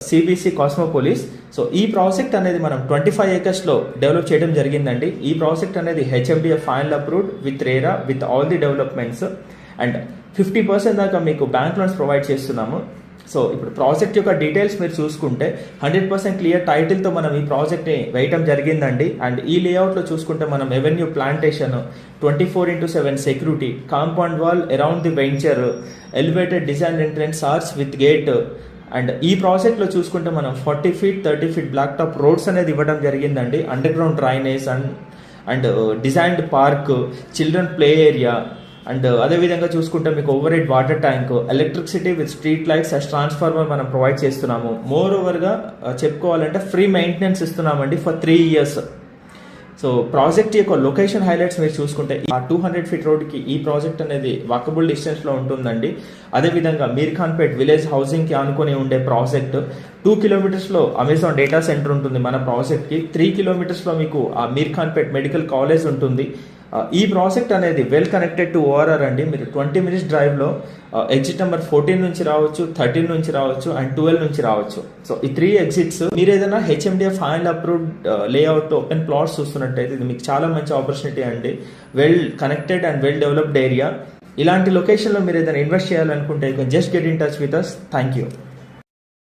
CBC కాస్మోపోలిస్. So ఈ project అనేది మనం 25 acres లో డెవలప్ చేయడం జరిగిందండి. ఈ ప్రాజెక్ట్ అనేది HMDF final approved with RERA with all the developments and 50% దాకా మీకు బ్యాంక్ లోన్స్ ప్రొవైడ్ చేస్తున్నాము. సో ఇప్పుడు ప్రాజెక్ట్ యొక్క డీటెయిల్స్ మీరు చూసుకుంటే 100% క్లియర్ టైటిల్తో మనం ఈ ప్రాజెక్ట్ని వేయటం జరిగిందండి. అండ్ ఈ లేఅవుట్లో చూసుకుంటే మనం avenue plantation, 24/7 security, compound wall around the venture, elevated design entrance arch with gate. And ఈ ప్రాజెక్ట్లో చూసుకుంటే మనం 40 feet 30 feet black top roads అనేది ఇవ్వడం జరిగిందండి. Underground drainage and designed park, children play area and అదేవిధంగా చూసుకుంటే మీకు overhead water tank, electricity with street lights and transformer మనం ప్రొవైడ్ చేస్తున్నాము. మోర్ ఓవర్గా చెప్పుకోవాలంటే ఫ్రీ మెయింటెనెన్స్ ఇస్తున్నామండి ఫర్ 3 years. సో ప్రాజెక్ట్ యొక్క లొకేషన్ హైలైట్స్ మీరు చూసుకుంటే ఆ 200 feet రోడ్కి ఈ ప్రాజెక్ట్ అనేది వాకబుల్ డిస్టెన్స్లో ఉంటుందండి. అదేవిధంగా మీర్ఖాన్పేట్ విలేజ్ హౌసింగ్కి ఆనుకొని ఉండే project 2 kilometers Amazon data centre ఉంటుంది మన ప్రాజెక్ట్కి. 3 kilometers మీకు ఆ మీర్ఖాన్పేట్ మెడికల్ కాలేజ్ ఉంటుంది. ఈ ప్రాజెక్ట్ అనేది వెల్ కనెక్టెడ్ టు ఓఆర్ఆర్ అండి. మీరు 20 minutes డ్రైవ్లో ఎగ్జిట్ నెంబర్ 14 నుంచి రావచ్చు, 13 నుంచి రావచ్చు అండ్ 12 నుంచి రావచ్చు. సో ఈ 3 exits మీరు ఏదైనా HMDF final approved layout open plots చూస్తున్నట్టయితే ఇది మీకు చాలా మంచి ఆపర్చునిటీ అండి. Well connected and well developed area. ఇలాంటి లొకేషన్లో మీరు ఏదైనా ఇన్వెస్ట్ చేయాలనుకుంటే just get in touch with us. Thank you.